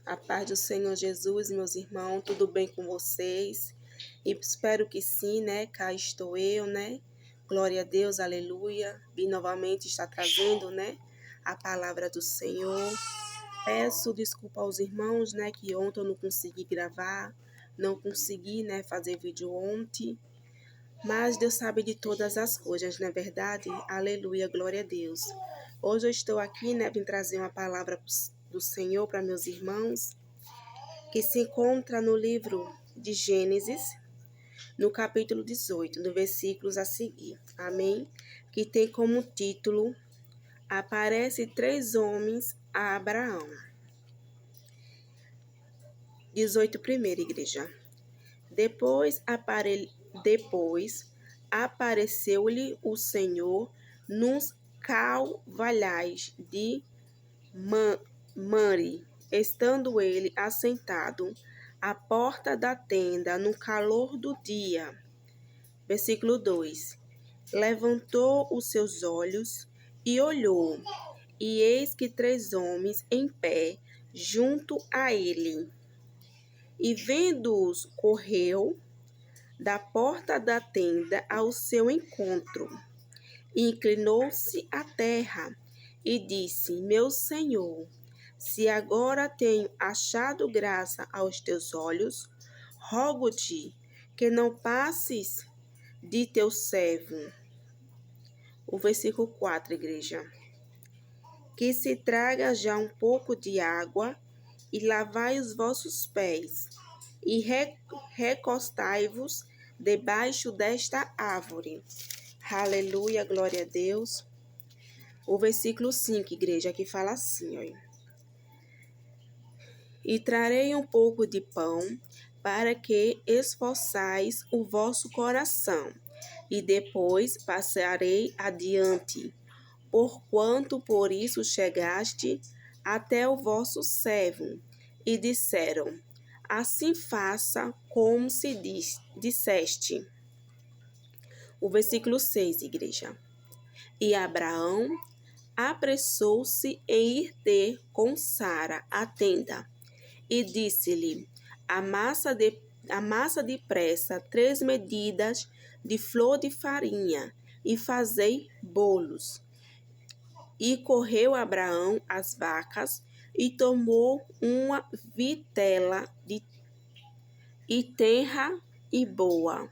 A paz do Senhor Jesus, meus irmãos, tudo bem com vocês? E espero que sim, né? Cá estou eu, né? Glória a Deus, aleluia. Vim novamente estar trazendo, né? A palavra do Senhor. Peço desculpa aos irmãos, né? Que ontem eu não consegui gravar, não consegui, né? Fazer vídeo ontem. Mas Deus sabe de todas as coisas, não é verdade? Aleluia, glória a Deus. Hoje eu estou aqui, né? Vim trazer uma palavra do Senhor para meus irmãos, que se encontra no livro de Gênesis, no capítulo 18, no versículos a seguir. Amém? Que tem como título: Aparece 3 homens a Abraão. 18 primeira igreja. Depois apareceu-lhe o Senhor nos carvalhais de Mamre, estando ele assentado à porta da tenda no calor do dia. Versículo 2. Levantou os seus olhos e olhou, e eis que 3 homens em pé junto a ele. E vendo-os, correu da porta da tenda ao seu encontro. Inclinou-se à terra e disse: Meu Senhor, se agora tenho achado graça aos teus olhos, rogo-te que não passes de teu servo. O versículo 4, igreja. Que se traga já um pouco de água e lavai os vossos pés e recostai-vos debaixo desta árvore. Aleluia, glória a Deus. O versículo 5, igreja, que fala assim, ó. E trarei um pouco de pão para que esforçais o vosso coração, e depois passarei adiante, porquanto por isso chegaste até o vosso servo. E disseram: Assim faça como se disseste. O versículo 6, igreja. E Abraão apressou-se em ir ter com Sara a tenda, e disse-lhe: amassa depressa 3 medidas de flor de farinha, e fazei bolos. E correu Abraão às vacas, e tomou uma vitela e tenra e boa,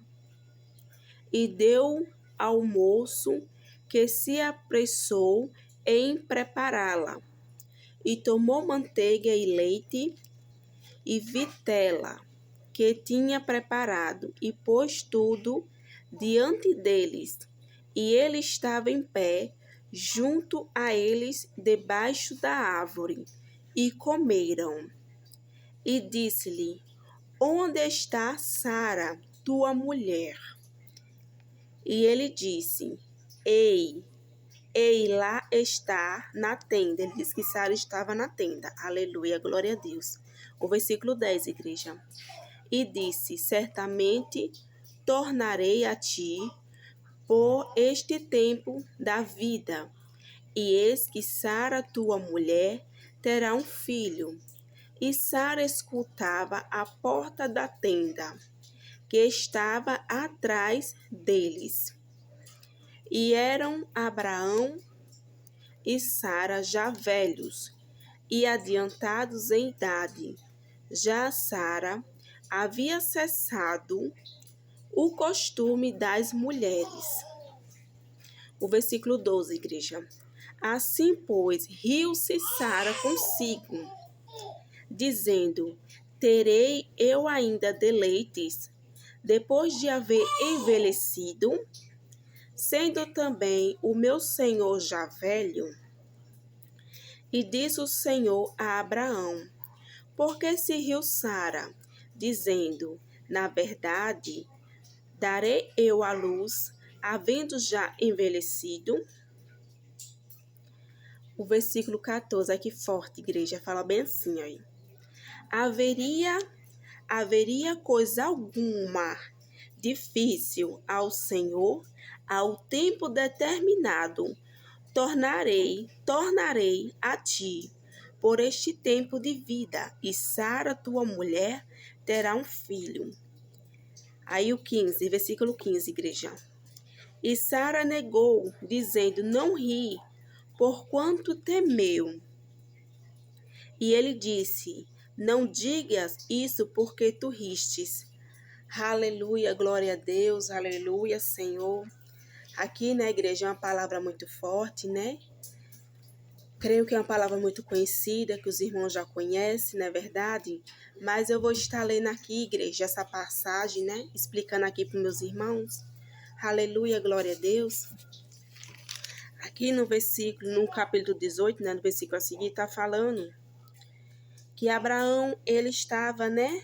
e deu ao moço, que se apressou em prepará-la. E tomou manteiga e leite e vitela, que tinha preparado, e pôs tudo diante deles. E ele estava em pé, junto a eles, debaixo da árvore, e comeram. E disse-lhe: Onde está Sara, tua mulher? E ele disse: Ei, lá está na tenda. Ele disse que Sara estava na tenda. Aleluia, glória a Deus. O versículo 10, igreja. E disse: Certamente tornarei a ti por este tempo da vida. E eis que Sara, tua mulher, terá um filho. E Sara escutava à porta da tenda, que estava atrás deles. E eram Abraão e Sara já velhos e adiantados em idade. Já Sara havia cessado o costume das mulheres. O versículo 12, igreja. Assim, pois, riu-se Sara consigo, dizendo: Terei eu ainda deleites, depois de haver envelhecido, sendo também o meu senhor já velho? E disse o Senhor a Abraão: Por que se riu Sara, dizendo: Na verdade, darei eu à luz, havendo já envelhecido? O versículo 14, aqui forte, igreja, fala bem assim, ó. Haveria coisa alguma difícil ao Senhor? Ao tempo determinado tornarei a ti por este tempo de vida, e Sara, tua mulher, terá um filho. Aí o 15, versículo 15, igreja. E Sara negou, dizendo: não ri, porquanto temeu. E ele disse: não digas isso, porque tu ristes. Aleluia, glória a Deus, aleluia, Senhor. Aqui na igreja é uma palavra muito forte, né? Creio que é uma palavra muito conhecida, que os irmãos já conhecem, não é verdade? Mas eu vou estar lendo aqui, igreja, essa passagem, né? Explicando aqui para os meus irmãos. Aleluia, glória a Deus. Aqui no versículo, no capítulo 18, né? No versículo a seguir, está falando que Abraão, ele estava, né?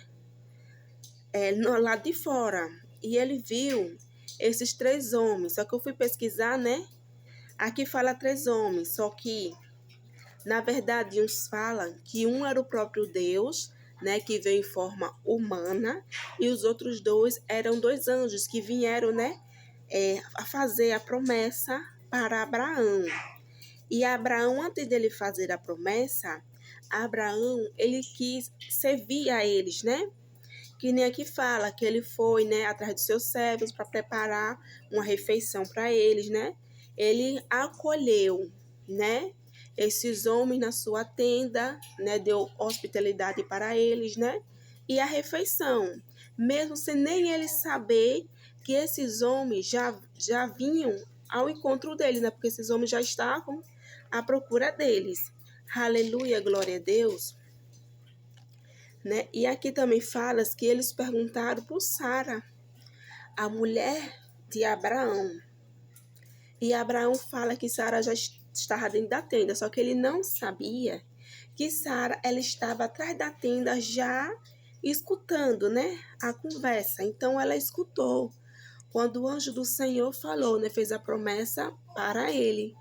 No lado de fora. E ele viu esses 3 homens. Só que eu fui pesquisar, né? Aqui fala 3 homens, só que na verdade, uns falam que um era o próprio Deus, né, que veio em forma humana, e os outros 2 eram 2 anjos que vieram, né, a fazer a promessa para Abraão. E Abraão, antes dele fazer a promessa, Abraão, ele quis servir a eles, né? Que nem aqui fala que ele foi, né, atrás dos seus servos para preparar uma refeição para eles, né? Ele acolheu, né, esses homens na sua tenda, né, deu hospitalidade para eles, né? E a refeição, mesmo sem nem eles saber que esses homens já vinham ao encontro deles, né? Porque esses homens já estavam à procura deles. Aleluia, glória a Deus. Né? E aqui também fala que eles perguntaram por Sara, a mulher de Abraão. E Abraão fala que Sara já estava dentro da tenda, só que ele não sabia que Sara, ela estava atrás da tenda já escutando, né, a conversa. Então ela escutou quando o anjo do Senhor falou, né, fez a promessa para ele,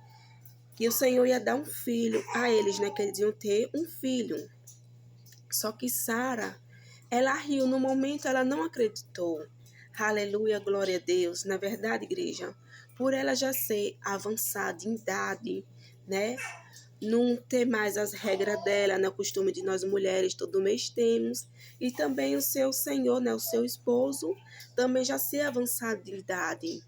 que o Senhor ia dar um filho a eles, né, que eles iam ter um filho. Só que Sara, ela riu no momento, ela não acreditou. Aleluia, glória a Deus. Na verdade, igreja, por ela já ser avançada em idade, né? Não ter mais as regras dela, né? O costume de nós mulheres todo mês temos. E também o seu senhor, né? O seu esposo, também já ser avançado de idade.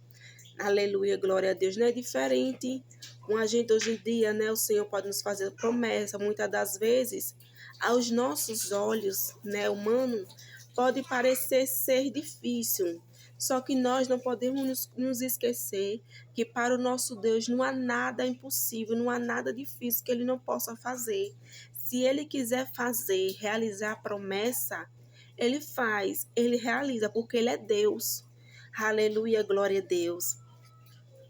Aleluia, glória a Deus. Não é diferente com a gente hoje em dia, né? O Senhor pode nos fazer promessa. Muitas das vezes, aos nossos olhos, né, humanos, pode parecer ser difícil. Só que nós não podemos nos esquecer que para o nosso Deus não há nada impossível, não há nada difícil que Ele não possa fazer. Se Ele quiser fazer, realizar a promessa, Ele faz, Ele realiza, porque Ele é Deus. Aleluia, glória a Deus.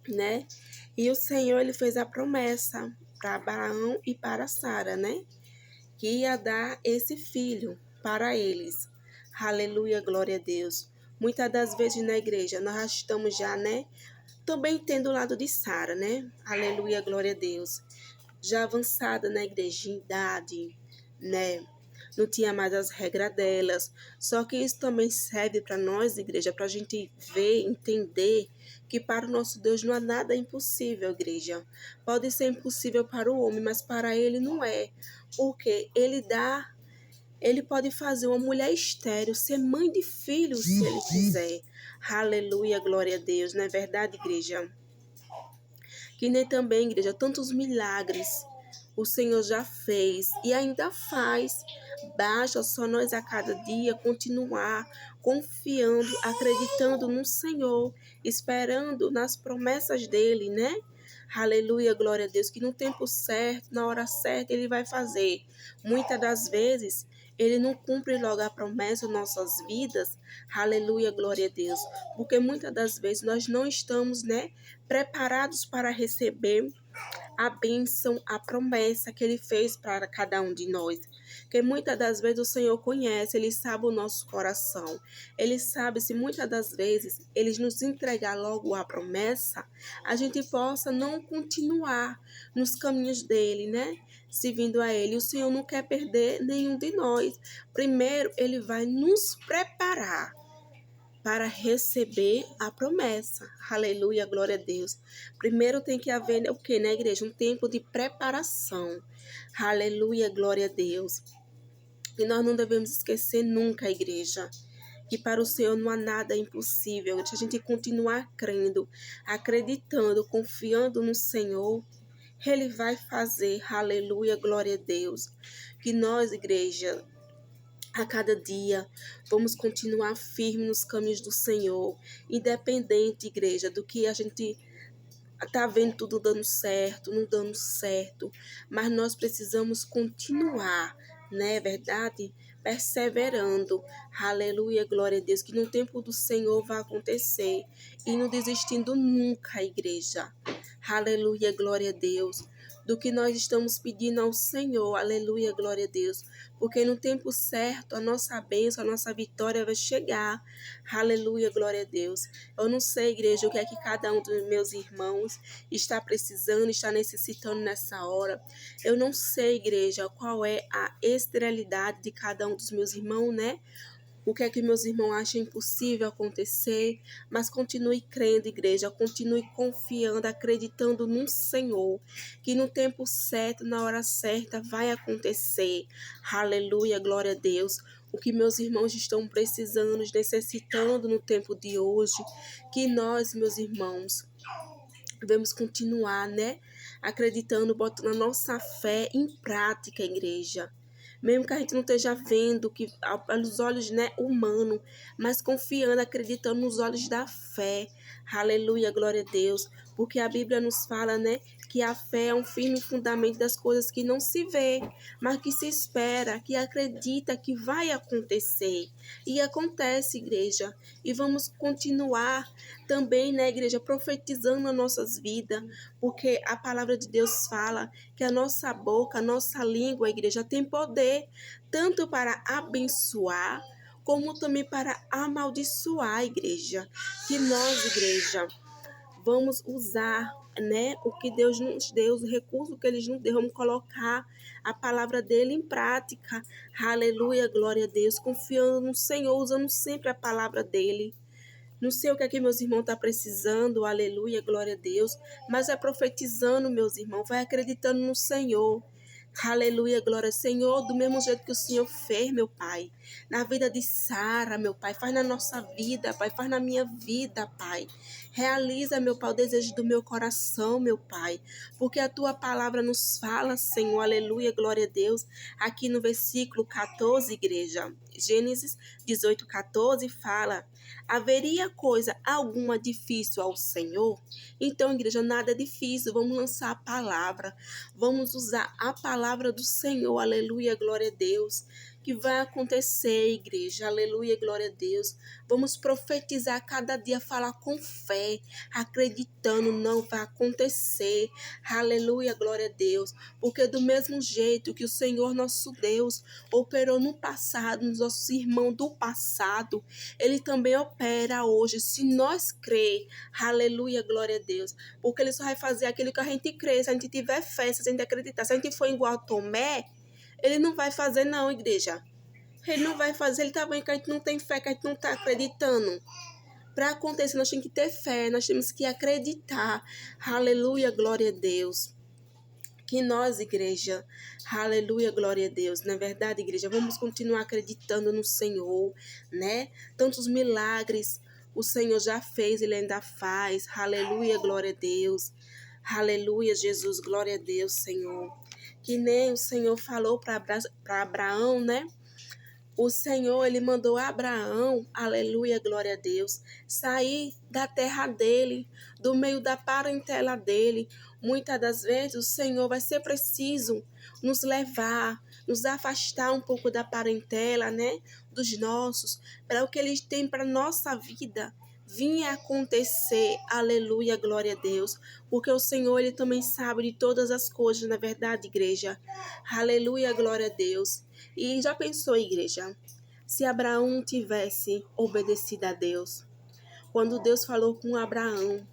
Né? E o Senhor, ele fez a promessa para Abraão e para Sara, né? Que ia dar esse filho para eles. Aleluia, glória a Deus. Muitas das vezes na igreja nós estamos já, né? Também tendo o lado de Sara, né? Aleluia, glória a Deus. Já avançada na igreja em idade, né? Não tinha mais as regras delas. Só que isso também serve para nós, igreja, para a gente ver, entender que para o nosso Deus não há nada impossível, igreja. Pode ser impossível para o homem, mas para ele não é. Porque ele pode fazer uma mulher estéril ser mãe de filhos se ele quiser. Aleluia, glória a Deus. Não é verdade, igreja? Que nem também, igreja, tantos milagres o Senhor já fez e ainda faz. Basta só nós a cada dia continuar confiando, acreditando no Senhor, esperando nas promessas dele, né? Aleluia, glória a Deus, que no tempo certo, na hora certa, ele vai fazer. Muitas das vezes, ele não cumpre logo a promessa em nossas vidas. Aleluia, glória a Deus. Porque muitas das vezes nós não estamos, né, preparados para receber a bênção, a promessa que ele fez para cada um de nós. Que muitas das vezes o Senhor conhece, ele sabe o nosso coração. Ele sabe se muitas das vezes ele nos entregar logo a promessa, a gente possa não continuar nos caminhos dele, né? Servindo a ele. O Senhor não quer perder nenhum de nós. Primeiro, ele vai nos preparar para receber a promessa. Aleluia, glória a Deus. Primeiro tem que haver o que, né, igreja? Um tempo de preparação. Aleluia, glória a Deus. E nós não devemos esquecer nunca, igreja, que para o Senhor não há nada impossível. Se a gente continuar crendo, acreditando, confiando no Senhor, Ele vai fazer. Aleluia, glória a Deus. Que nós, igreja, a cada dia, vamos continuar firmes nos caminhos do Senhor, independente, igreja, do que a gente tá vendo tudo dando certo, não dando certo, mas nós precisamos continuar, né, é verdade? Perseverando, aleluia, glória a Deus, que no tempo do Senhor vai acontecer, e não desistindo nunca, igreja, aleluia, glória a Deus, do que nós estamos pedindo ao Senhor, aleluia, glória a Deus, porque no tempo certo a nossa bênção, a nossa vitória vai chegar, aleluia, glória a Deus. Eu não sei, igreja, o que é que cada um dos meus irmãos está precisando, está necessitando nessa hora. Eu não sei, igreja, qual é a esterilidade de cada um dos meus irmãos, né? O que é que meus irmãos acham impossível acontecer, mas continue crendo, igreja, continue confiando, acreditando no Senhor, que no tempo certo, na hora certa, vai acontecer. Aleluia, glória a Deus. O que meus irmãos estão precisando, necessitando no tempo de hoje, que nós, meus irmãos, devemos continuar, né? Acreditando, botando a nossa fé em prática, igreja. Mesmo que a gente não esteja vendo que pelos olhos, né, humanos, mas confiando, acreditando nos olhos da fé. Aleluia, glória a Deus. Porque a Bíblia nos fala, né, que a fé é um firme fundamento das coisas que não se vê, mas que se espera, que acredita que vai acontecer. E acontece, igreja. E vamos continuar também, né, igreja, profetizando nas nossas vidas, porque a palavra de Deus fala que a nossa boca, a nossa língua, a igreja, tem poder tanto para abençoar, como também para amaldiçoar a igreja. Que nós, igreja, vamos usar, né, o que Deus nos deu, os recursos que Ele nos deu, vamos colocar a palavra dele em prática. Aleluia, glória a Deus, confiando no Senhor, usando sempre a palavra dele. Não sei o que é que meus irmãos estão precisando, aleluia, glória a Deus, mas é profetizando, meus irmãos, vai acreditando no Senhor. Aleluia, glória ao Senhor, do mesmo jeito que o Senhor fez, meu Pai, na vida de Sara, meu Pai, faz na nossa vida, Pai, faz na minha vida, Pai. Realiza, meu Pai, o desejo do meu coração, meu Pai, porque a Tua palavra nos fala, Senhor, aleluia, glória a Deus, aqui no versículo 14, igreja, Gênesis 18, 14, fala: haveria coisa alguma difícil ao Senhor? Então, igreja, nada é difícil, vamos lançar a palavra, vamos usar a palavra do Senhor, aleluia, glória a Deus, que vai acontecer, igreja, aleluia, glória a Deus. Vamos profetizar cada dia, falar com fé, acreditando, não vai acontecer, aleluia, glória a Deus, porque do mesmo jeito que o Senhor nosso Deus operou no passado, nos nossos irmãos do passado, Ele também opera hoje, se nós crer, aleluia, glória a Deus, porque Ele só vai fazer aquilo que a gente crê, se a gente tiver fé, se a gente acreditar, se a gente for igual a Tomé, Ele não vai fazer não, igreja. Ele não vai fazer, ele tá vendo que a gente não tem fé, que a gente não tá acreditando. Para acontecer, nós temos que ter fé, nós temos que acreditar. Aleluia, glória a Deus. Que nós, igreja, aleluia, glória a Deus. Na verdade, igreja, vamos continuar acreditando no Senhor, né? Tantos milagres o Senhor já fez, Ele ainda faz. Aleluia, glória a Deus. Aleluia, Jesus, glória a Deus, Senhor. Que nem o Senhor falou para Abraão, né? O Senhor, Ele mandou Abraão, aleluia, glória a Deus, sair da terra dele, do meio da parentela dele. Muitas das vezes o Senhor vai ser preciso nos levar, nos afastar um pouco da parentela, né? Dos nossos, para o que Ele tem para a nossa vida vinha acontecer, aleluia, glória a Deus, porque o Senhor, Ele também sabe de todas as coisas, na verdade, igreja, aleluia, glória a Deus. E já pensou, igreja, se Abraão tivesse obedecido a Deus, quando Deus falou com Abraão,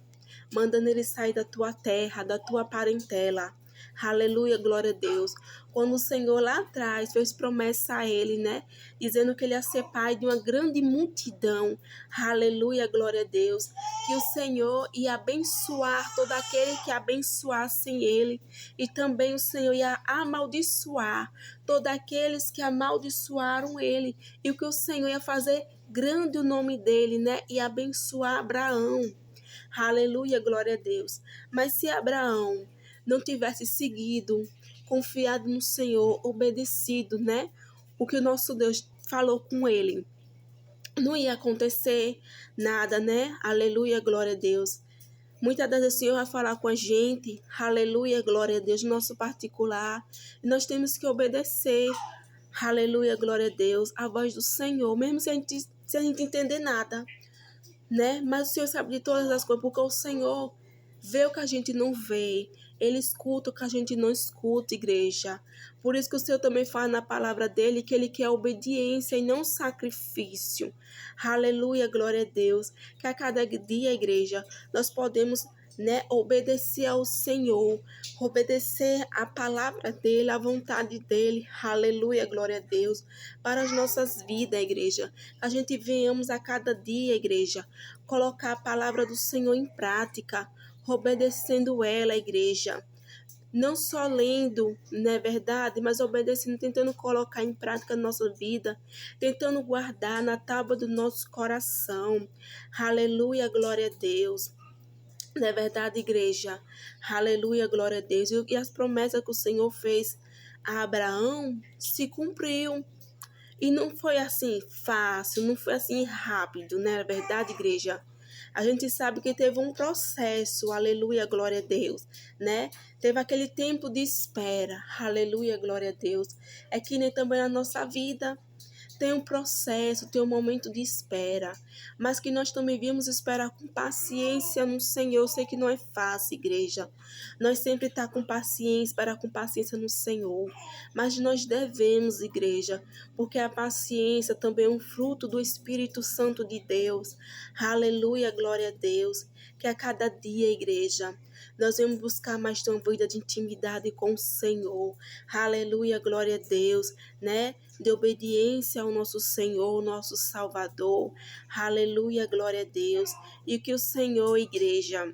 mandando ele sair da tua terra, da tua parentela, Aleluia, glória a Deus. Quando o Senhor lá atrás fez promessa a ele, né? Dizendo que ele ia ser pai de uma grande multidão. Aleluia, glória a Deus. Que o Senhor ia abençoar todo aquele que abençoassem ele. E também o Senhor ia amaldiçoar todos aqueles que amaldiçoaram ele. E o que o Senhor ia fazer grande o nome dele, né? E abençoar Abraão. Aleluia, glória a Deus. Mas se Abraão não tivesse seguido, confiado no Senhor, obedecido, né? O que o nosso Deus falou com ele, não ia acontecer nada, né? Aleluia, glória a Deus. Muitas das vezes o Senhor vai falar com a gente, aleluia, glória a Deus, no nosso particular. E nós temos que obedecer, aleluia, glória a Deus, a voz do Senhor, mesmo se a gente entender nada, né? Mas o Senhor sabe de todas as coisas, porque o Senhor vê o que a gente não vê. Ele escuta o que a gente não escuta, igreja. Por isso que o Senhor também fala na palavra dele que ele quer obediência e não sacrifício. Aleluia, glória a Deus. Que a cada dia, igreja, nós podemos, né, obedecer ao Senhor, obedecer a palavra dele, a vontade dele. Aleluia, glória a Deus. Para as nossas vidas, igreja. A gente venhamos a cada dia, igreja, colocar a palavra do Senhor em prática, obedecendo ela, igreja. Não só lendo, não é verdade, mas obedecendo, tentando colocar em prática na nossa vida, tentando guardar na tábua do nosso coração. Aleluia, glória a Deus. Não é verdade, igreja? Aleluia, glória a Deus. E as promessas que o Senhor fez a Abraão se cumpriu. E não foi assim fácil, não foi assim rápido, né? É verdade, igreja? A gente sabe que teve um processo, aleluia, glória a Deus, né? Teve aquele tempo de espera, aleluia, glória a Deus. É que nem também na nossa vida. Tem um processo, tem um momento de espera, mas que nós também viemos esperar com paciência no Senhor. Eu sei que não é fácil, igreja. Nós sempre tá com paciência, esperar com paciência no Senhor, mas nós devemos, igreja, porque a paciência também é um fruto do Espírito Santo de Deus. Aleluia, glória a Deus. Que a cada dia, igreja, nós vamos buscar mais de uma vida de intimidade com o Senhor. Aleluia, glória a Deus, né? De obediência ao nosso Senhor, nosso Salvador. Aleluia, glória a Deus. E que o Senhor, igreja,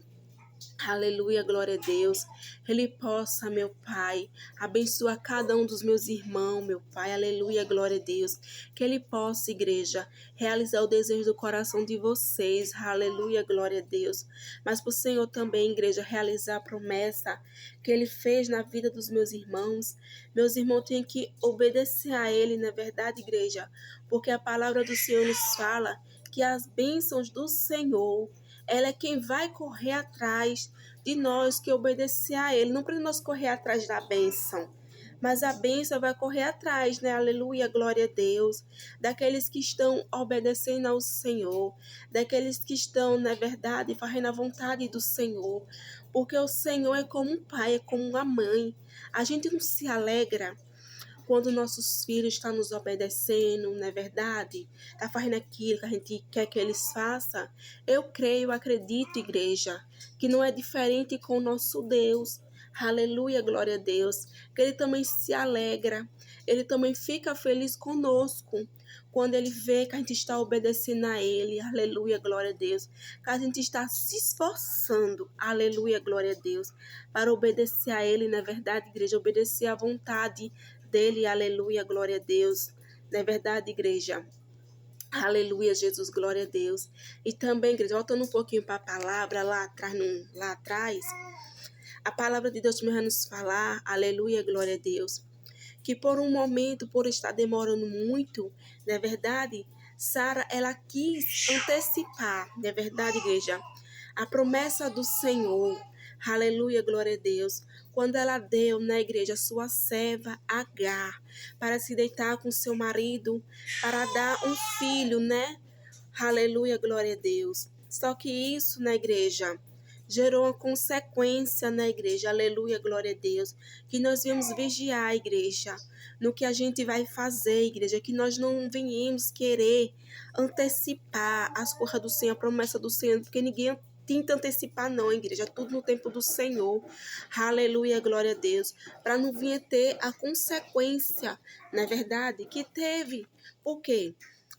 aleluia, glória a Deus. Ele possa, meu Pai, abençoar cada um dos meus irmãos, meu Pai. Aleluia, glória a Deus. Que Ele possa, igreja, realizar o desejo do coração de vocês. Aleluia, glória a Deus. Mas para o Senhor também, igreja, realizar a promessa que Ele fez na vida dos meus irmãos. Meus irmãos têm que obedecer a Ele, na verdade, igreja. Porque a palavra do Senhor nos fala que as bênçãos do Senhor, ela é quem vai correr atrás de nós que obedecer a Ele. Não para nós correr atrás da bênção, mas a bênção vai correr atrás, né? Aleluia, glória a Deus. Daqueles que estão obedecendo ao Senhor, daqueles que estão, na verdade, fazendo a vontade do Senhor. Porque o Senhor é como um pai, é como uma mãe. A gente não se alegra quando nossos filhos estão nos obedecendo, não é verdade? Está fazendo aquilo que a gente quer que eles façam. Eu creio, acredito, igreja, que não é diferente com o nosso Deus. Aleluia, glória a Deus. Que Ele também se alegra. Ele também fica feliz conosco. Quando Ele vê que a gente está obedecendo a Ele. Aleluia, glória a Deus. Que a gente está se esforçando. Aleluia, glória a Deus. Para obedecer a Ele, não é verdade, igreja? Obedecer à vontade dele, aleluia, glória a Deus. Não é verdade, igreja? Aleluia, Jesus, glória a Deus. E também, igreja, voltando um pouquinho para a palavra, lá atrás, a palavra de Deus vai nos falar, aleluia, glória a Deus, que por um momento, por estar demorando muito, não é verdade, Sara, ela quis antecipar, não é verdade, igreja, a promessa do Senhor. Aleluia, glória a Deus. Quando ela deu na igreja sua serva Agar para se deitar com seu marido, para dar um filho, né? Aleluia, glória a Deus. Só que isso na igreja gerou uma consequência na igreja. Aleluia, glória a Deus. Que nós viemos vigiar a igreja no que a gente vai fazer, igreja. Que nós não venhamos querer antecipar as coisas do Senhor, a promessa do Senhor, porque ninguém tenta antecipar não, igreja, tudo no tempo do Senhor. Aleluia, glória a Deus. Para não vir ter a consequência, não é verdade? Que teve. Por quê?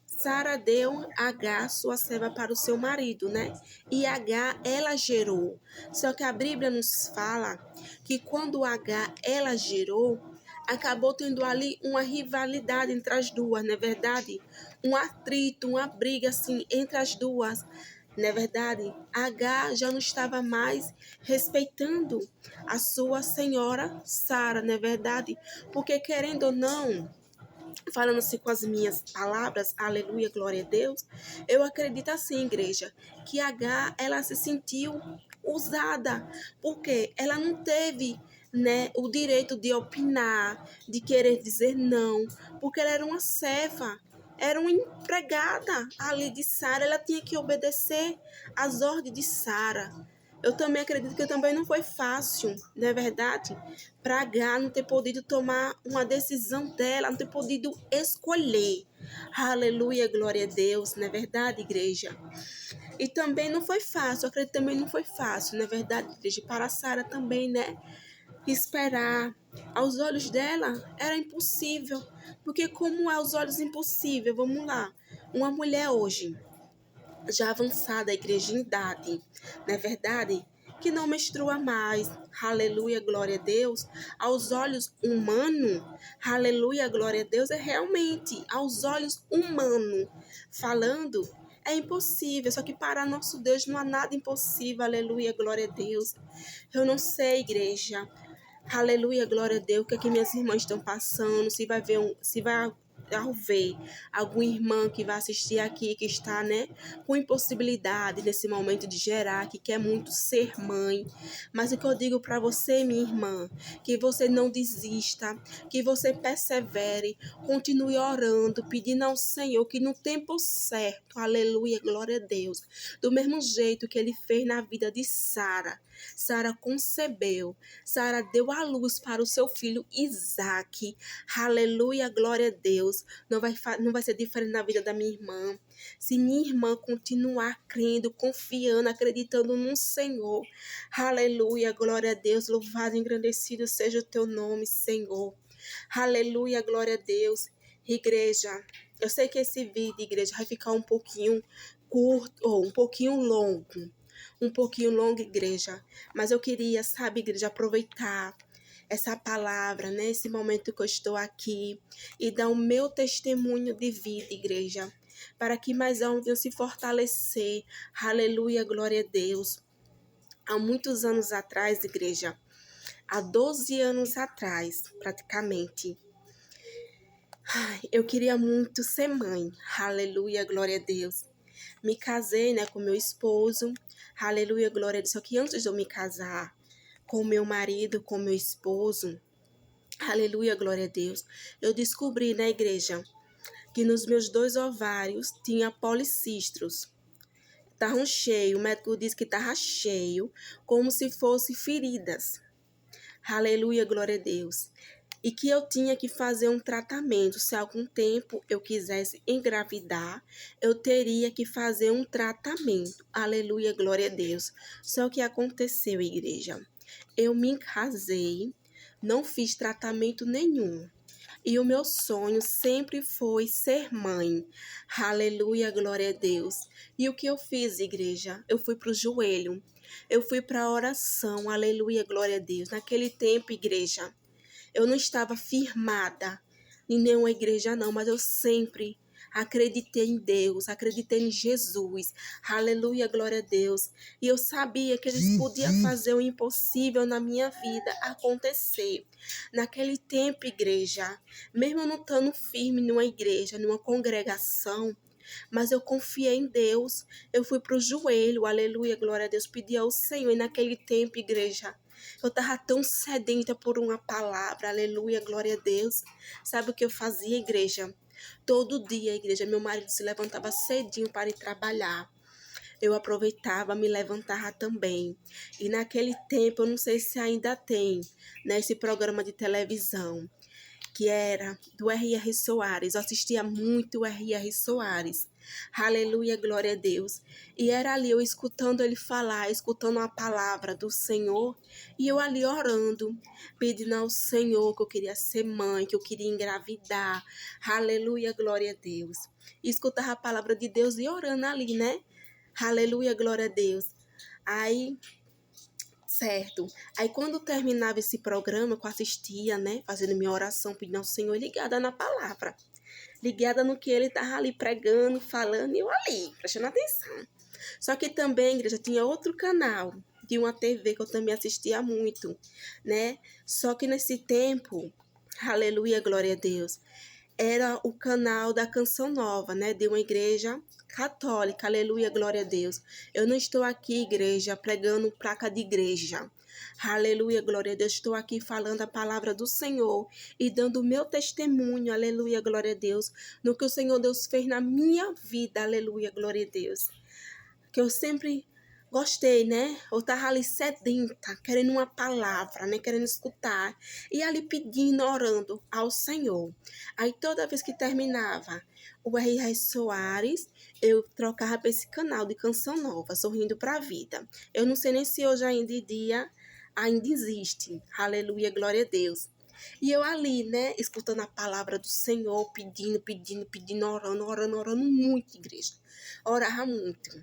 Sara deu H, sua serva, para o seu marido, né? E H, ela gerou. Só que a Bíblia nos fala que quando H, ela gerou, acabou tendo ali uma rivalidade entre as duas, não é verdade? Um atrito, uma briga assim entre as duas. Não é verdade? H já não estava mais respeitando a sua senhora Sara, não é verdade? Porque querendo ou não, falando assim com as minhas palavras, aleluia, glória a Deus, eu acredito assim, igreja, que H, ela se sentiu usada, porque ela não teve, né, o direito de opinar, de querer dizer não, porque ela era uma serva, era uma empregada ali de Sara, ela tinha que obedecer às ordens de Sara. Eu também acredito que também não foi fácil, não é verdade? Para H não ter podido tomar uma decisão dela, não ter podido escolher. Aleluia, glória a Deus, não é verdade, igreja? E também não foi fácil, eu acredito que também não foi fácil, não é verdade, igreja? Para Sara também, né? Esperar. Aos olhos dela era impossível. Porque como é aos olhos impossível? Vamos lá. Uma mulher hoje já avançada, a igreja em idade, não é verdade? Que não menstrua mais, aleluia, glória a Deus, aos olhos humanos, aleluia, glória a Deus, é realmente, aos olhos humanos, falando, é impossível, só que para nosso Deus não há nada impossível, aleluia, glória a Deus. Eu não sei, igreja, aleluia, glória a Deus, o que é que minhas irmãs estão passando, se vai ver se vai ao ver alguma irmã que vai assistir aqui, que está, né, com impossibilidade nesse momento de gerar, que quer muito ser mãe. Mas o que eu digo para você, minha irmã, que você não desista, que você persevere, continue orando, pedindo ao Senhor que no tempo certo, aleluia, glória a Deus, do mesmo jeito que ele fez na vida de Sara. Sara concebeu, Sara deu à luz para o seu filho Isaque. Aleluia, glória a Deus. Não vai ser diferente na vida da minha irmã. Se minha irmã continuar crendo, confiando, acreditando no Senhor. Aleluia, glória a Deus. Louvado e engrandecido seja o teu nome, Senhor. Aleluia, glória a Deus. Igreja, eu sei que esse vídeo, igreja, vai ficar um pouquinho curto ou um pouquinho longo. Um pouquinho longo, igreja, mas eu queria, sabe, igreja, aproveitar essa palavra, né, esse momento que eu estou aqui e dar o meu testemunho de vida, igreja, para que mais um venham se fortalecer, aleluia, glória a Deus. Há muitos anos atrás, igreja, há 12 anos atrás, praticamente, eu queria muito ser mãe, aleluia, glória a Deus. Me casei, né, com meu esposo, aleluia, glória a Deus. Só que antes de eu me casar com meu marido, com meu esposo, aleluia, glória a Deus, eu descobri na igreja que nos meus 2 ovários tinha policistros. Estavam cheios, o médico disse que estava cheio, como se fossem feridas. Aleluia, glória a Deus. E que eu tinha que fazer um tratamento. Se algum tempo eu quisesse engravidar, eu teria que fazer um tratamento. Aleluia, glória a Deus. Só que aconteceu, igreja. Eu me casei, não fiz tratamento nenhum. E o meu sonho sempre foi ser mãe. Aleluia, glória a Deus. E o que eu fiz, igreja? Eu fui para o joelho. Eu fui para a oração. Aleluia, glória a Deus. Naquele tempo, igreja, eu não estava firmada em nenhuma igreja, não, mas eu sempre acreditei em Deus, acreditei em Jesus. Aleluia, glória a Deus. E eu sabia que eles podiam fazer o impossível na minha vida acontecer. Naquele tempo, igreja, mesmo eu não estando firme numa igreja, numa congregação, mas eu confiei em Deus. Eu fui para o joelho, aleluia, glória a Deus, pedi ao Senhor. E naquele tempo, igreja, eu estava tão sedenta por uma palavra, aleluia, glória a Deus. Sabe o que eu fazia, igreja? Todo dia, igreja, meu marido se levantava cedinho para ir trabalhar. Eu aproveitava, me levantava também. E naquele tempo, eu não sei se ainda tem, né, esse programa de televisão. que era do R.R. Soares. Eu assistia muito o R.R. Soares. Aleluia, glória a Deus. E era ali eu escutando ele falar, escutando a palavra do Senhor, e eu ali orando, pedindo ao Senhor que eu queria ser mãe, que eu queria engravidar. Aleluia, glória a Deus. E escutava a palavra de Deus e orando ali, né? Aleluia, glória a Deus. Aí, certo. Aí quando terminava esse programa, que eu assistia, né? Fazendo minha oração, pedindo ao Senhor, ligada na palavra. Ligada no que ele estava ali pregando, falando, e eu ali, prestando atenção. Só que também, igreja, tinha outro canal de uma TV que eu também assistia muito, né? Só que nesse tempo, aleluia, glória a Deus, era o canal da Canção Nova, né? De uma igreja católica, aleluia, glória a Deus. Eu não estou aqui, igreja, pregando placa de igreja. Aleluia, glória a Deus. Estou aqui falando a palavra do Senhor e dando o meu testemunho, aleluia, glória a Deus, no que o Senhor Deus fez na minha vida, aleluia, glória a Deus. Que eu sempre gostei, né? Eu estava ali sedenta, querendo uma palavra, né? Querendo escutar. E ali pedindo, orando ao Senhor. Aí toda vez que terminava o R.R. Soares, eu trocava para esse canal de Canção Nova, Sorrindo para a Vida. Eu não sei nem se hoje ainda em dia ainda existe. Aleluia, glória a Deus. E eu ali, né, escutando a palavra do Senhor, pedindo, orando muito, igreja. Orava muito.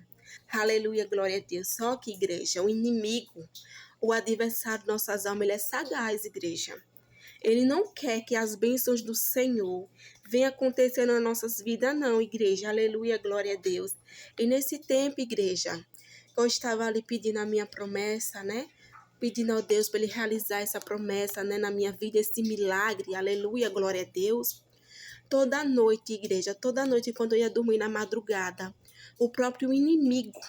Aleluia, glória a Deus. Só que, igreja, o inimigo, o adversário de nossas almas, ele é sagaz, igreja. Ele não quer que as bênçãos do Senhor venham acontecer nas nossas vidas, não, igreja. Aleluia, glória a Deus. E nesse tempo, igreja, eu estava ali pedindo a minha promessa, né? Pedindo ao Deus para ele realizar essa promessa, né, na minha vida, esse milagre. Aleluia, glória a Deus. Toda noite, igreja, toda noite, quando eu ia dormir na madrugada, o próprio inimigo,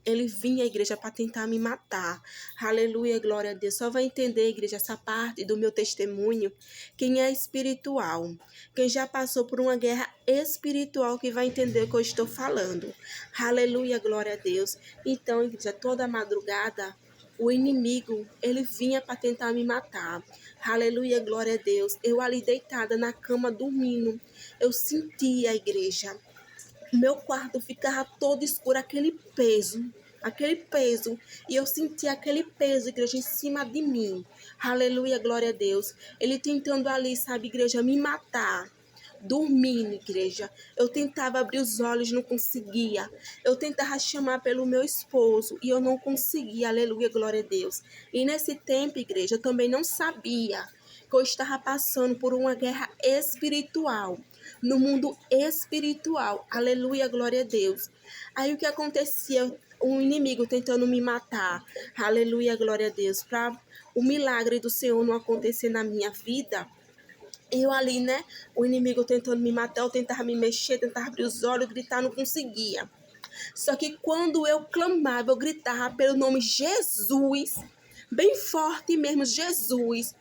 ele vinha à igreja para tentar me matar. Aleluia, glória a Deus. Só vai entender, igreja, essa parte do meu testemunho, quem é espiritual. Quem já passou por uma guerra espiritual que vai entender o que eu estou falando. Aleluia, glória a Deus. Então, igreja, toda madrugada, o inimigo, ele vinha para tentar me matar. Aleluia, glória a Deus. Eu ali deitada na cama dormindo, eu sentia a igreja. Meu quarto ficava todo escuro, aquele peso. E eu sentia aquele peso, igreja, em cima de mim. Aleluia, glória a Deus. Ele tentando ali, sabe, igreja, me matar. Dormindo, igreja. Eu tentava abrir os olhos, não conseguia. Eu tentava chamar pelo meu esposo e eu não conseguia. Aleluia, glória a Deus. E nesse tempo, igreja, eu também não sabia que eu estava passando por uma guerra espiritual. No mundo espiritual. Aleluia, glória a Deus. Aí o que acontecia? O inimigo tentando me matar. Aleluia, glória a Deus. Para o milagre do Senhor não acontecer na minha vida. Eu ali, né? O inimigo tentando me matar, eu tentava me mexer, tentava abrir os olhos, gritar, não conseguia. Só que quando eu clamava, eu gritava pelo nome Jesus, bem forte mesmo, Jesus,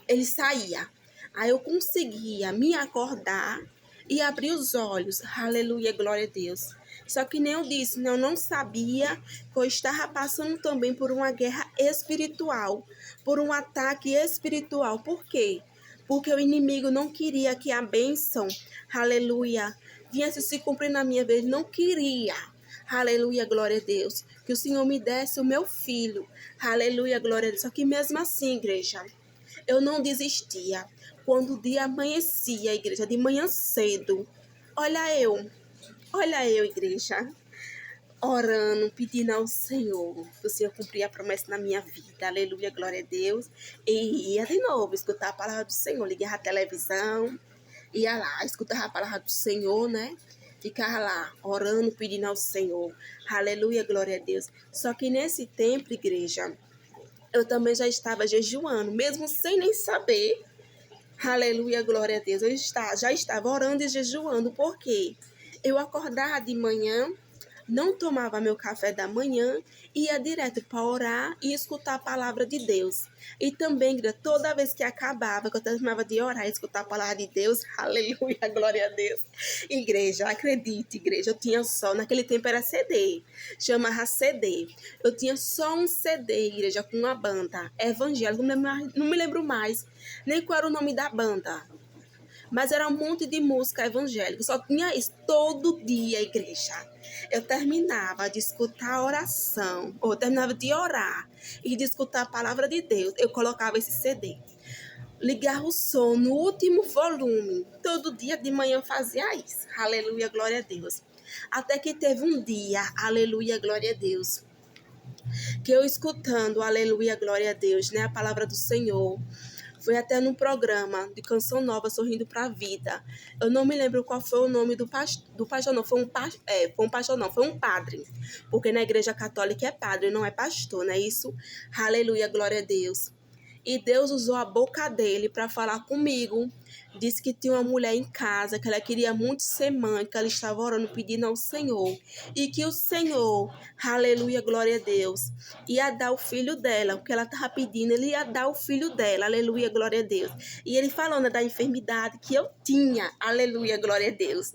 ele saía. Aí eu conseguia me acordar e abrir os olhos. Aleluia, glória a Deus. Só que nem eu disse, eu não sabia que eu estava passando também por uma guerra espiritual, por um ataque espiritual. Por quê? Porque o inimigo não queria que a bênção, aleluia, viesse se cumprir na minha vida. Ele não queria, aleluia, glória a Deus, que o Senhor me desse o meu filho, aleluia, glória a Deus. Só que mesmo assim, igreja, eu não desistia. Quando o dia amanhecia, igreja, de manhã cedo, olha eu, igreja, orando, pedindo ao Senhor, que o Senhor cumprir a promessa na minha vida, aleluia, glória a Deus, e ia de novo escutar a palavra do Senhor, ligava a televisão, ia lá, escutava a palavra do Senhor, né, ficava lá, orando, pedindo ao Senhor, aleluia, glória a Deus. Só que nesse tempo, igreja, eu também já estava jejuando, mesmo sem nem saber, aleluia, glória a Deus, já estava orando e jejuando, por quê? Eu acordava de manhã, não tomava meu café da manhã, ia direto para orar e escutar a palavra de Deus. E também, toda vez que acabava, que eu terminava de orar e escutar a palavra de Deus, aleluia, glória a Deus. Igreja, acredite, igreja, eu tinha só, naquele tempo era CD, chamava CD. Eu tinha só um CD, igreja, com uma banda evangélica, não me lembro mais nem qual era o nome da banda. Mas era um monte de música evangélica, só tinha isso todo dia, igreja. Eu terminava de escutar a oração, ou terminava de orar e de escutar a palavra de Deus, eu colocava esse CD. Ligava o som no último volume. Todo dia de manhã eu fazia isso. Aleluia, glória a Deus. Até que teve um dia, aleluia, glória a Deus, que eu escutando, aleluia, glória a Deus, né, a palavra do Senhor, foi até num programa de Canção Nova, Sorrindo para a Vida. Eu não me lembro qual foi o nome do pastor, não. Foi um pastor, não. Foi um padre. Porque na igreja católica é padre, não é pastor, não é isso? Aleluia, glória a Deus. E Deus usou a boca dele para falar comigo. Disse que tinha uma mulher em casa, que ela queria muito ser mãe, que ela estava orando, pedindo ao Senhor. E que o Senhor, aleluia, glória a Deus, ia dar o filho dela. O que ela estava pedindo, ele ia dar o filho dela, aleluia, glória a Deus. E ele falando da enfermidade que eu tinha, aleluia, glória a Deus.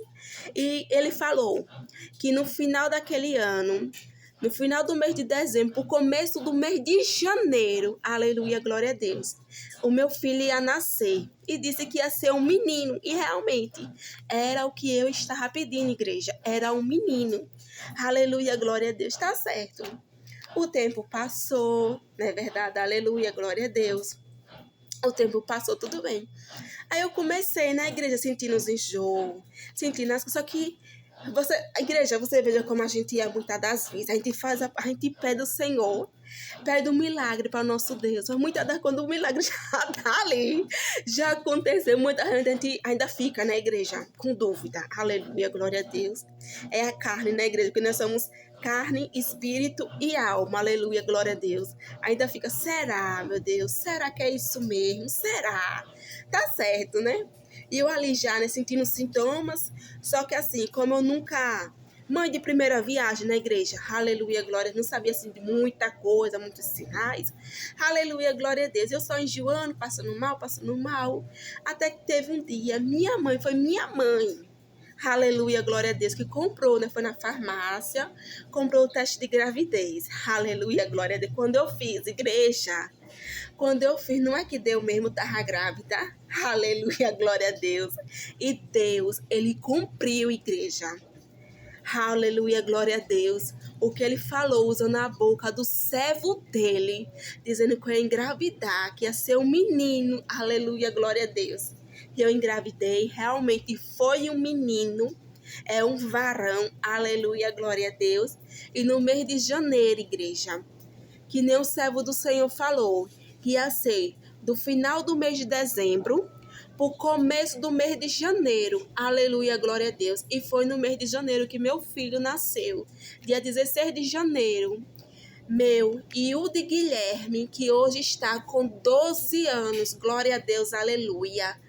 E ele falou que no final daquele ano, no final do mês de dezembro, pro começo do mês de janeiro, aleluia, glória a Deus, o meu filho ia nascer. E disse que ia ser um menino. E realmente, era o que eu estava pedindo, igreja. Era um menino. Aleluia, glória a Deus. Tá certo. O tempo passou, não é verdade? Aleluia, glória a Deus. O tempo passou, tudo bem. Aí eu comecei na igreja sentindo os enjoos, sentindo as coisas, só que a igreja, você veja como a gente é muitas das vezes, a gente pede o Senhor, pede um milagre para o nosso Deus, mas muitas das quando o milagre já está ali, já aconteceu, muita gente ainda fica na igreja com dúvida, aleluia, glória a Deus, é a carne na igreja, porque nós somos carne, espírito e alma, aleluia, glória a Deus, ainda fica, será, meu Deus, será que é isso mesmo, será, tá certo, né? E eu ali já, né, sentindo sintomas, só que assim, como eu nunca... Mãe de primeira viagem na igreja, aleluia, glória, não sabia assim de muita coisa, muitos sinais, aleluia, glória a Deus, eu só enjoando, passando mal, até que teve um dia, foi minha mãe, aleluia, glória a Deus, que comprou, né, foi na farmácia, comprou o teste de gravidez, aleluia, glória a Deus, quando eu fiz, igreja, quando eu fiz, não é que Deus mesmo estava grávida? Aleluia, glória a Deus. E Deus, ele cumpriu, igreja. Aleluia, glória a Deus. O que ele falou, usando a boca do servo dele, dizendo que eu ia engravidar, que ia ser um menino. Aleluia, glória a Deus. E eu engravidei, realmente foi um menino. É um varão. Aleluia, glória a Deus. E no mês de janeiro, igreja, que nem o servo do Senhor falou, que ia ser do final do mês de dezembro para o começo do mês de janeiro. Aleluia, glória a Deus. E foi no mês de janeiro que meu filho nasceu. Dia 16 de janeiro. Meu e o de Guilherme, que hoje está com 12 anos. Glória a Deus, aleluia.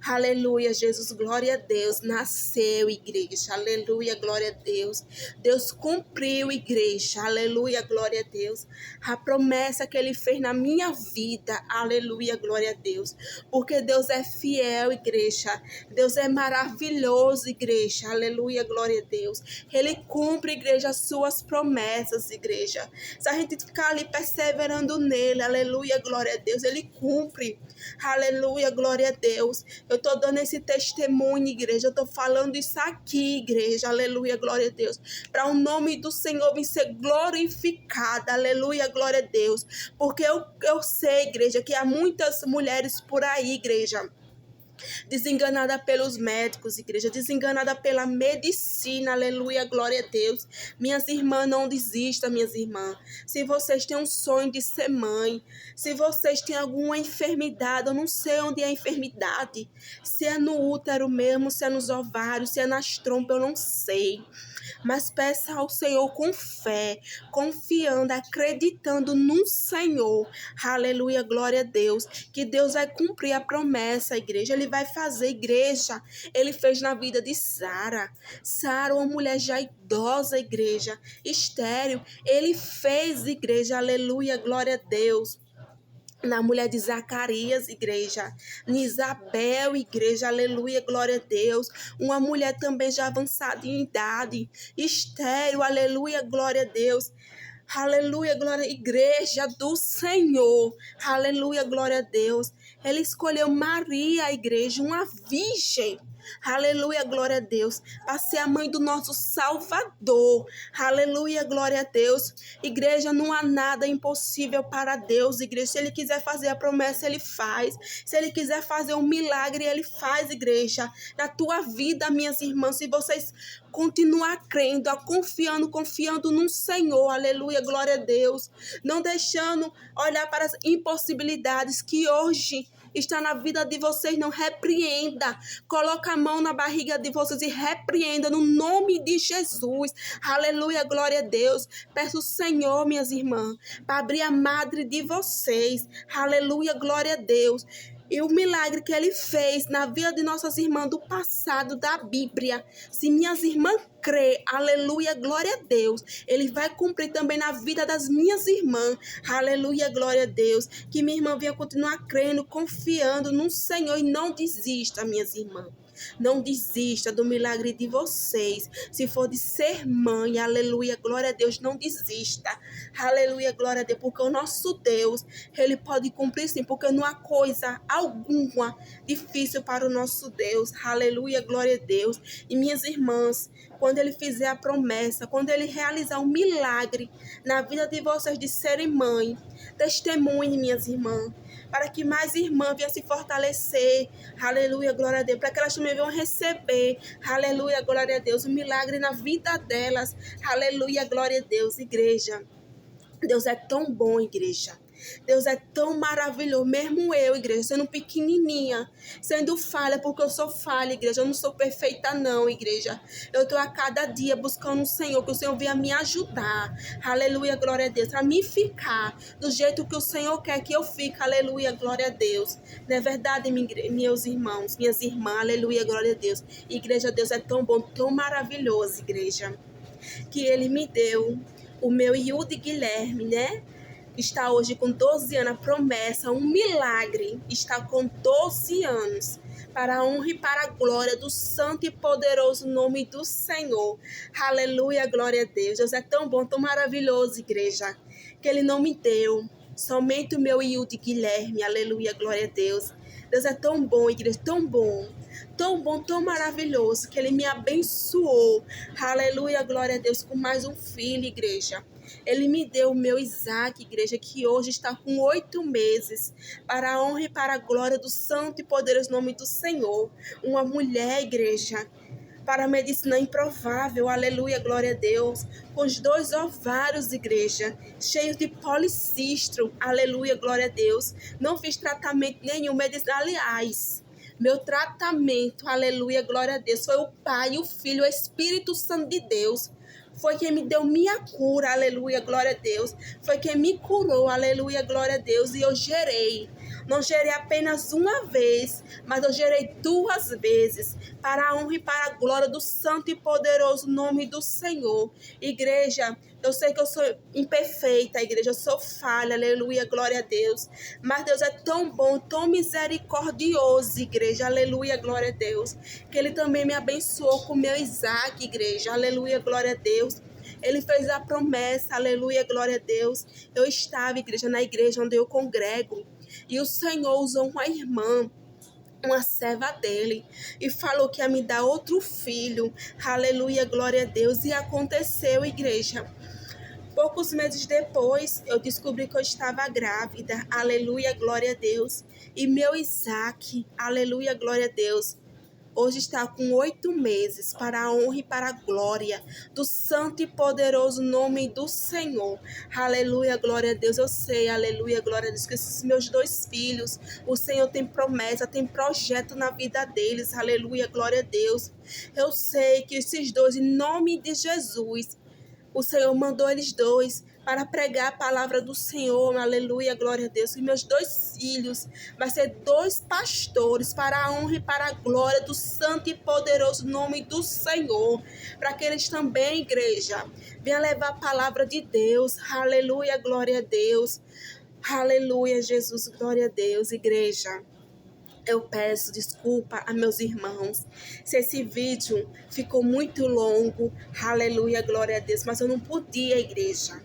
Aleluia, Jesus, glória a Deus, nasceu, igreja, aleluia, glória a Deus, Deus cumpriu, igreja, aleluia, glória a Deus, a promessa que Ele fez na minha vida, aleluia, glória a Deus, porque Deus é fiel, igreja, Deus é maravilhoso, igreja, aleluia, glória a Deus, Ele cumpre, igreja, as suas promessas, igreja, se a gente ficar ali perseverando nele, aleluia, glória a Deus, Ele cumpre, aleluia, glória a Deus. Eu estou dando esse testemunho, igreja. Eu estou falando isso aqui, igreja. Aleluia, glória a Deus. Para o nome do Senhor vir ser glorificado. Aleluia, glória a Deus. Porque eu sei, igreja, que há muitas mulheres por aí, igreja, desenganada pelos médicos, igreja, desenganada pela medicina, aleluia, glória a Deus. Minhas irmãs, não desistam, minhas irmãs. Se vocês têm um sonho de ser mãe, se vocês têm alguma enfermidade, eu não sei onde é a enfermidade, se é no útero mesmo, se é nos ovários, se é nas trompas, eu não sei. Mas peça ao Senhor com fé, confiando, acreditando no Senhor. Aleluia, glória a Deus. Que Deus vai cumprir a promessa, igreja. Ele vai fazer, igreja. Ele fez na vida de Sara. Sara, uma mulher já idosa, igreja, estéril. Ele fez, igreja. Aleluia, glória a Deus. Na mulher de Zacarias, igreja, Isabel, igreja, aleluia, glória a Deus, uma mulher também já avançada em idade, estéril, aleluia, glória a Deus, Aleluia, glória, igreja do Senhor. Aleluia, glória a Deus. Ele escolheu Maria, a igreja, uma virgem. Aleluia, glória a Deus. Para ser a mãe do nosso Salvador. Aleluia, glória a Deus. Igreja, não há nada impossível para Deus, igreja. Se Ele quiser fazer a promessa, Ele faz. Se Ele quiser fazer um milagre, Ele faz, igreja. Na tua vida, minhas irmãs, se vocês continuar crendo, confiando no Senhor, aleluia, glória a Deus. Não deixando olhar para as impossibilidades que hoje está na vida de vocês, não repreenda. Coloca a mão na barriga de vocês e repreenda no nome de Jesus. Aleluia, glória a Deus. Peço ao Senhor, minhas irmãs, para abrir a madre de vocês. Aleluia, glória a Deus. E o milagre que Ele fez na vida de nossas irmãs do passado da Bíblia. Se minhas irmãs crê, aleluia, glória a Deus. Ele vai cumprir também na vida das minhas irmãs. Aleluia, glória a Deus. Que minha irmã venha continuar crendo, confiando no Senhor e não desista, minhas irmãs. Não desista do milagre de vocês. Se for de ser mãe, aleluia, glória a Deus, não desista. Aleluia, glória a Deus, porque o nosso Deus, Ele pode cumprir sim, porque não há coisa alguma difícil para o nosso Deus. Aleluia, glória a Deus. E minhas irmãs, quando Ele fizer a promessa, quando Ele realizar um milagre na vida de vocês de serem mãe, testemunhe, minhas irmãs, para que mais irmãs venham se fortalecer, aleluia, glória a Deus, para que elas também venham receber, aleluia, glória a Deus, um milagre na vida delas, aleluia, glória a Deus, igreja. Deus é tão bom, igreja. Deus é tão maravilhoso, mesmo eu, igreja, sendo pequenininha, sendo falha, porque eu sou falha, igreja, eu não sou perfeita não, igreja, eu estou a cada dia buscando o Senhor, que o Senhor venha me ajudar, aleluia, glória a Deus, para mim ficar do jeito que o Senhor quer que eu fique, aleluia, glória a Deus, não é verdade, meus irmãos, minhas irmãs, aleluia, glória a Deus, igreja, Deus é tão bom, tão maravilhoso, igreja, que Ele me deu o meu Yudi Guilherme, né? Está hoje com 12 anos, a promessa, um milagre, está com 12 anos, para a honra e para a glória do santo e poderoso nome do Senhor. Aleluia, glória a Deus. Deus é tão bom, tão maravilhoso, igreja, que Ele não me deu somente o meu Yudi Guilherme, aleluia, glória a Deus. Deus é tão bom, igreja, tão bom, tão maravilhoso, que Ele me abençoou, aleluia, glória a Deus, com mais um filho, igreja. Ele me deu o meu Isaac, igreja, que hoje está com 8 meses, para a honra e para a glória do santo e poderoso nome do Senhor. Uma mulher, igreja, para a medicina improvável, aleluia, glória a Deus, com os 2 ovários, igreja, cheios de policistro, aleluia, glória a Deus. Não fiz tratamento nenhum, medicina, aliás, meu tratamento, aleluia, glória a Deus, foi o Pai, o Filho, o Espírito Santo de Deus. Foi quem me deu minha cura, aleluia, glória a Deus. Foi quem me curou, aleluia, glória a Deus. E eu gerei. Não gerei apenas uma vez, mas eu gerei 2 vezes, para a honra e para a glória do santo e poderoso nome do Senhor. Igreja, eu sei que eu sou imperfeita, igreja, eu sou falha, aleluia, glória a Deus. Mas Deus é tão bom, tão misericordioso, igreja, aleluia, glória a Deus. Que Ele também me abençoou com meu Isaac, igreja, aleluia, glória a Deus. Ele fez a promessa, aleluia, glória a Deus. Eu estava, igreja, na igreja onde eu congrego. E o Senhor usou uma irmã, uma serva dele, e falou que ia me dar outro filho. Aleluia, glória a Deus. E aconteceu, igreja. Poucos meses depois, eu descobri que eu estava grávida. Aleluia, glória a Deus. E meu Isaac, aleluia, glória a Deus, hoje está com 8 meses, para a honra e para a glória do santo e poderoso nome do Senhor. Aleluia, glória a Deus. Eu sei, aleluia, glória a Deus, que esses meus 2 filhos, o Senhor tem promessa, tem projeto na vida deles. Aleluia, glória a Deus. Eu sei que esses 2, em nome de Jesus, o Senhor mandou eles 2 para pregar a palavra do Senhor, aleluia, glória a Deus. E meus 2 filhos vai ser 2 pastores, para a honra e para a glória do santo e poderoso nome do Senhor. Para que eles também, igreja, venham levar a palavra de Deus, aleluia, glória a Deus. Aleluia, Jesus, glória a Deus, igreja. Eu peço desculpa a meus irmãos se esse vídeo ficou muito longo, aleluia, glória a Deus, mas eu não podia, igreja.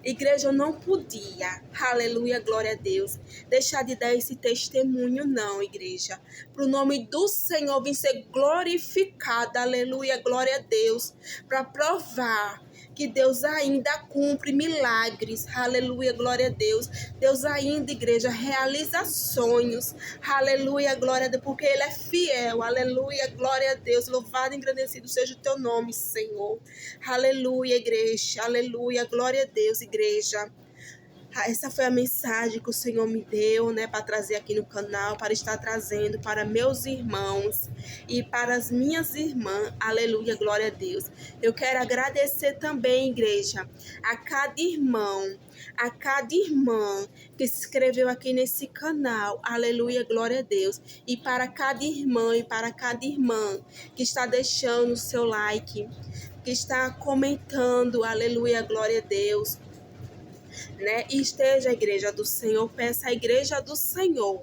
Igreja, eu não podia, aleluia, glória a Deus, deixar de dar esse testemunho, não, igreja. Para o nome do Senhor vir ser glorificado, aleluia, glória a Deus, para provar que Deus ainda cumpre milagres, aleluia, glória a Deus. Deus ainda, igreja, realiza sonhos, aleluia, glória a Deus, porque Ele é fiel, aleluia, glória a Deus. Louvado e engrandecido seja o teu nome, Senhor, aleluia, igreja, aleluia, glória a Deus, igreja. Essa foi a mensagem que o Senhor me deu, né, para trazer aqui no canal, para estar trazendo para meus irmãos e para as minhas irmãs. Aleluia, glória a Deus. Eu quero agradecer também, igreja, a cada irmão, a cada irmã que se inscreveu aqui nesse canal. Aleluia, glória a Deus. E para cada irmã e para cada irmã que está deixando o seu like, que está comentando. Aleluia, glória a Deus. Né? E esteja a igreja do Senhor, peça à igreja do Senhor,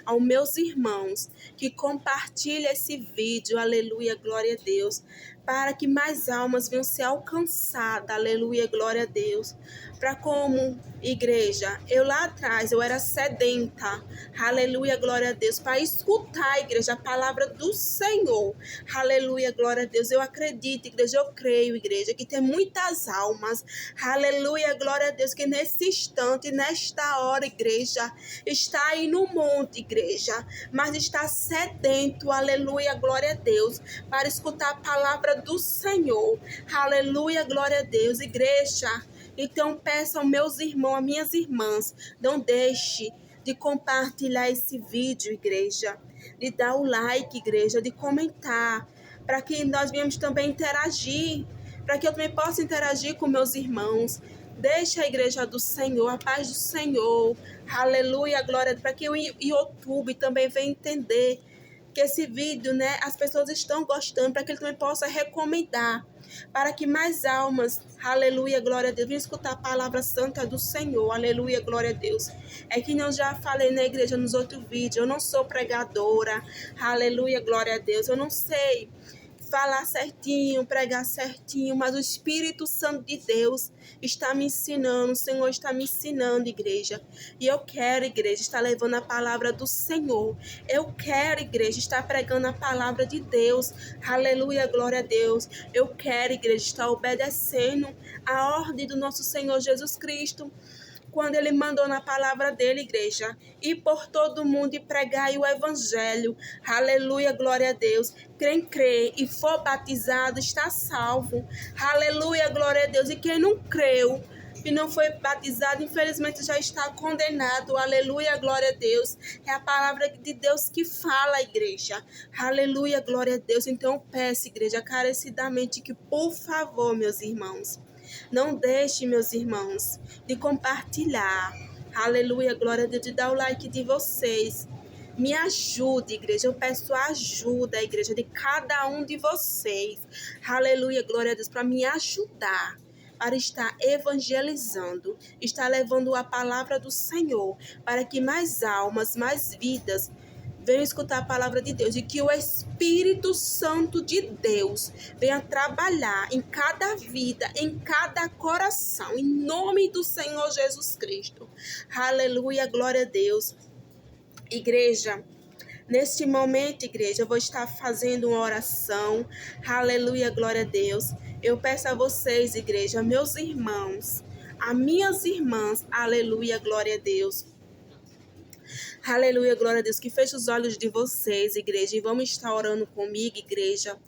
aos meus irmãos, que compartilhem esse vídeo, aleluia, glória a Deus, para que mais almas venham ser alcançadas, aleluia, glória a Deus. Para como igreja, eu lá atrás, eu era sedenta, aleluia, glória a Deus, para escutar, igreja, a palavra do Senhor, aleluia, glória a Deus. Eu acredito, igreja, eu creio, igreja, que tem muitas almas, aleluia, glória a Deus, que nesse instante, nesta hora, igreja, está aí no monte, igreja, mas está sedento, aleluia, glória a Deus, para escutar a palavra do Senhor, aleluia, glória a Deus, igreja. Então peço aos meus irmãos, às minhas irmãs, não deixe de compartilhar esse vídeo, igreja, de dar o like, igreja, de comentar, para que nós venhamos também interagir, para que eu também possa interagir com meus irmãos. Deixa a igreja do Senhor, a paz do Senhor, aleluia, glória, para que o YouTube também venha entender que esse vídeo, né, as pessoas estão gostando, para que ele também possa recomendar, para que mais almas, aleluia, glória a Deus, venham escutar a palavra santa do Senhor, aleluia, glória a Deus. É que eu já falei na igreja nos outros vídeos, eu não sou pregadora, aleluia, glória a Deus, eu não sei falar certinho, pregar certinho, mas o Espírito Santo de Deus está me ensinando, o Senhor está me ensinando, igreja. E eu quero, igreja, estar levando a palavra do Senhor. Eu quero, igreja, estar pregando a palavra de Deus. Aleluia, glória a Deus. Eu quero, igreja, estar obedecendo a ordem do nosso Senhor Jesus Cristo, quando ele mandou na palavra dele, igreja, ir por todo mundo e pregar o evangelho. Aleluia, glória a Deus. Quem crê e for batizado está salvo. Aleluia, glória a Deus. E quem não creu e não foi batizado, infelizmente já está condenado. Aleluia, glória a Deus. É a palavra de Deus que fala, igreja. Aleluia, glória a Deus. Então eu peço, igreja, carecidamente que, por favor, meus irmãos, não deixe, meus irmãos, de compartilhar. Aleluia, glória a Deus, de dar o like de vocês. Me ajude, igreja. Eu peço ajuda, igreja, de cada um de vocês. Aleluia, glória a Deus, para me ajudar, para estar evangelizando, estar levando a palavra do Senhor, para que mais almas, mais vidas venham escutar a palavra de Deus, e que o Espírito Santo de Deus venha trabalhar em cada vida, em cada coração, em nome do Senhor Jesus Cristo. Aleluia, glória a Deus. Igreja, neste momento, igreja, eu vou estar fazendo uma oração. Aleluia, glória a Deus. Eu peço a vocês, igreja, meus irmãos, a minhas irmãs, aleluia, glória a Deus. Aleluia, glória a Deus, que feche os olhos de vocês, igreja, e vamos estar orando comigo, igreja.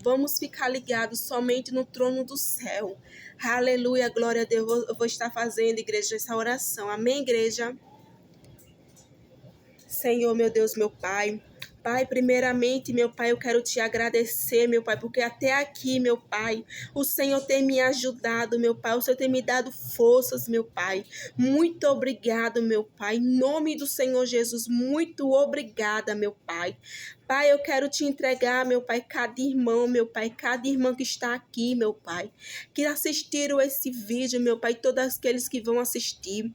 Vamos ficar ligados somente no trono do céu. Aleluia, glória a Deus, eu vou estar fazendo, igreja, essa oração. Amém, igreja? Senhor, meu Deus, meu Pai. Pai, primeiramente, meu Pai, eu quero te agradecer, meu Pai, porque até aqui, meu Pai, o Senhor tem me ajudado, meu Pai, o Senhor tem me dado forças, meu Pai. Muito obrigado, meu Pai, em nome do Senhor Jesus, muito obrigada, meu Pai. Pai, eu quero te entregar, meu Pai, cada irmão, meu Pai, cada irmã que está aqui, meu Pai, que assistiram esse vídeo, meu Pai, todos aqueles que vão assistir.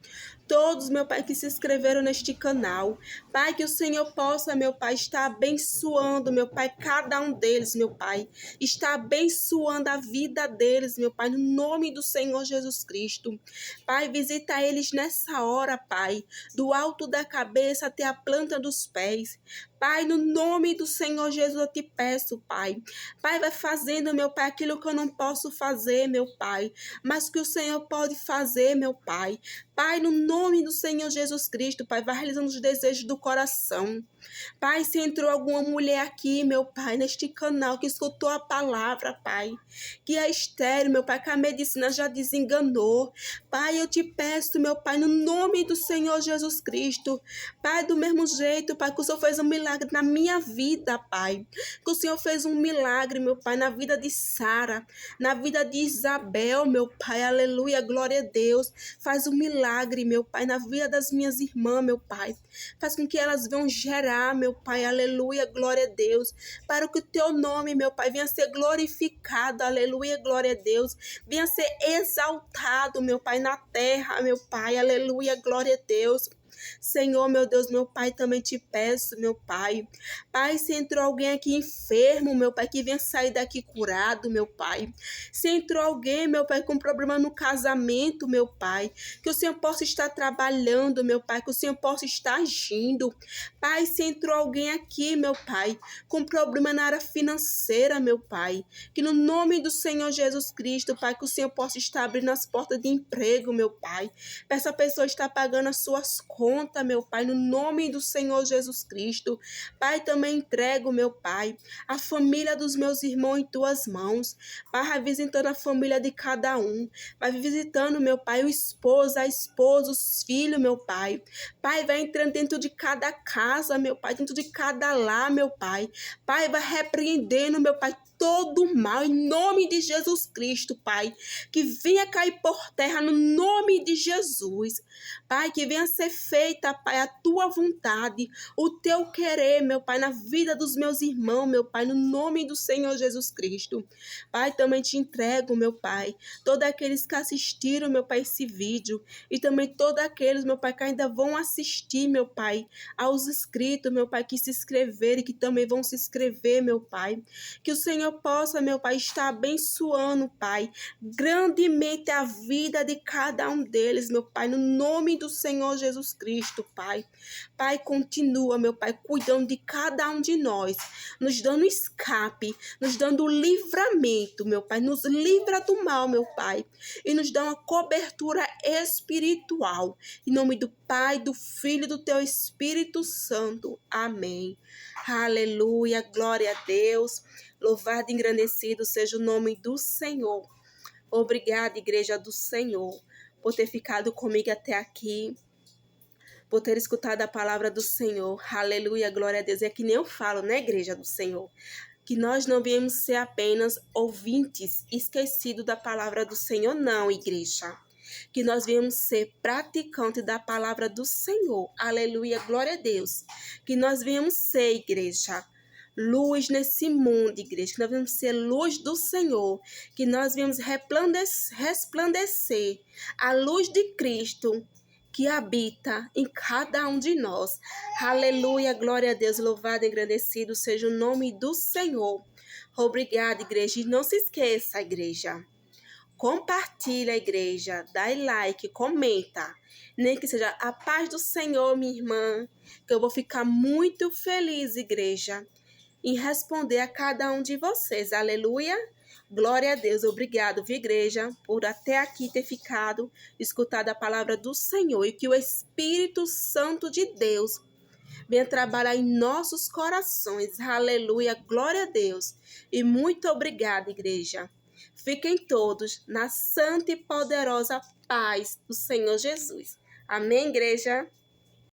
Todos, meu Pai, que se inscreveram neste canal. Pai, que o Senhor possa, meu Pai, estar abençoando, meu Pai, cada um deles, meu Pai. Está abençoando a vida deles, meu Pai, no nome do Senhor Jesus Cristo. Pai, visita eles nessa hora, Pai, do alto da cabeça até a planta dos pés. Pai, no nome do Senhor Jesus, eu te peço, Pai. Pai, vai fazendo, meu Pai, aquilo que eu não posso fazer, meu Pai, mas que o Senhor pode fazer, meu Pai. Pai, no nome do Senhor Jesus Cristo, Pai, vai realizando os desejos do coração. Pai, se entrou alguma mulher aqui, meu Pai, neste canal, que escutou a palavra, Pai, que é estéril, meu Pai, que a medicina já desenganou. Pai, eu te peço, meu Pai, no nome do Senhor Jesus Cristo, Pai, do mesmo jeito, Pai, que o Senhor fez um milagre na minha vida, Pai, que o Senhor fez um milagre, meu Pai, na vida de Sara, na vida de Isabel, meu Pai, aleluia, glória a Deus. Faz um milagre, meu Pai, na vida das minhas irmãs, meu Pai. Faz com que elas venham gerar, meu Pai, aleluia, glória a Deus. Para que o teu nome, meu Pai, venha ser glorificado, aleluia, glória a Deus. Venha ser exaltado, meu Pai, na terra, meu Pai, aleluia, glória a Deus. Senhor, meu Deus, meu Pai, também te peço, meu Pai. Pai, se entrou alguém aqui enfermo, meu Pai, que venha sair daqui curado, meu Pai. Se entrou alguém, meu Pai, com problema no casamento, meu Pai, que o Senhor possa estar trabalhando, meu Pai, que o Senhor possa estar agindo. Pai, se entrou alguém aqui, meu Pai, com problema na área financeira, meu Pai, que no nome do Senhor Jesus Cristo, Pai, que o Senhor possa estar abrindo as portas de emprego, meu Pai, para essa pessoa estar pagando as suas contas, meu Pai, no nome do Senhor Jesus Cristo. Pai, também entrego, meu Pai, a família dos meus irmãos em tuas mãos. Pai, vai visitando a família de cada um. Vai visitando, meu Pai, o esposo, a esposa, os filhos, meu Pai. Pai, vai entrando dentro de cada casa, meu Pai, dentro de cada lar, meu Pai. Pai, vai repreendendo, meu Pai, todo mal, em nome de Jesus Cristo, Pai, que venha cair por terra no nome de Jesus, Pai, que venha ser feita, Pai, a tua vontade, o teu querer, meu Pai, na vida dos meus irmãos, meu Pai, no nome do Senhor Jesus Cristo, Pai, também te entrego, meu Pai, todos aqueles que assistiram, meu Pai, esse vídeo, e também todos aqueles, meu Pai, que ainda vão assistir, meu Pai, aos inscritos, meu Pai, que se inscreveram e que também vão se inscrever, meu Pai, que o Senhor possa, meu Pai, estar abençoando, Pai, grandemente a vida de cada um deles, meu Pai, no nome do Senhor Jesus Cristo, Pai. Pai, continua, meu Pai, cuidando de cada um de nós, nos dando escape, nos dando livramento, meu Pai, nos livra do mal, meu Pai, e nos dá uma cobertura espiritual. Em nome do Pai, do Filho e do Teu Espírito Santo. Amém. Aleluia, glória a Deus. Louvado e engrandecido seja o nome do Senhor. Obrigada, Igreja do Senhor, por ter ficado comigo até aqui, por ter escutado a palavra do Senhor. Aleluia, glória a Deus. É que nem eu falo, né, Igreja do Senhor? Que nós não viemos ser apenas ouvintes, esquecidos da palavra do Senhor, não, Igreja. Que nós viemos ser praticantes da palavra do Senhor. Aleluia, glória a Deus. Que nós viemos ser, Igreja, luz nesse mundo, igreja, que nós vamos ser luz do Senhor, que nós vamos resplandecer a luz de Cristo que habita em cada um de nós. Aleluia, glória a Deus, louvado e engrandecido seja o nome do Senhor. Obrigada, igreja, e não se esqueça, igreja, compartilha, igreja, dá like, comenta, nem que seja a paz do Senhor, minha irmã, que eu vou ficar muito feliz, igreja, em responder a cada um de vocês. Aleluia. Glória a Deus. Obrigado, viu, igreja, por até aqui ter ficado, escutado a palavra do Senhor. E que o Espírito Santo de Deus venha trabalhar em nossos corações. Aleluia. Glória a Deus. E muito obrigada, igreja. Fiquem todos na santa e poderosa paz do Senhor Jesus. Amém, igreja?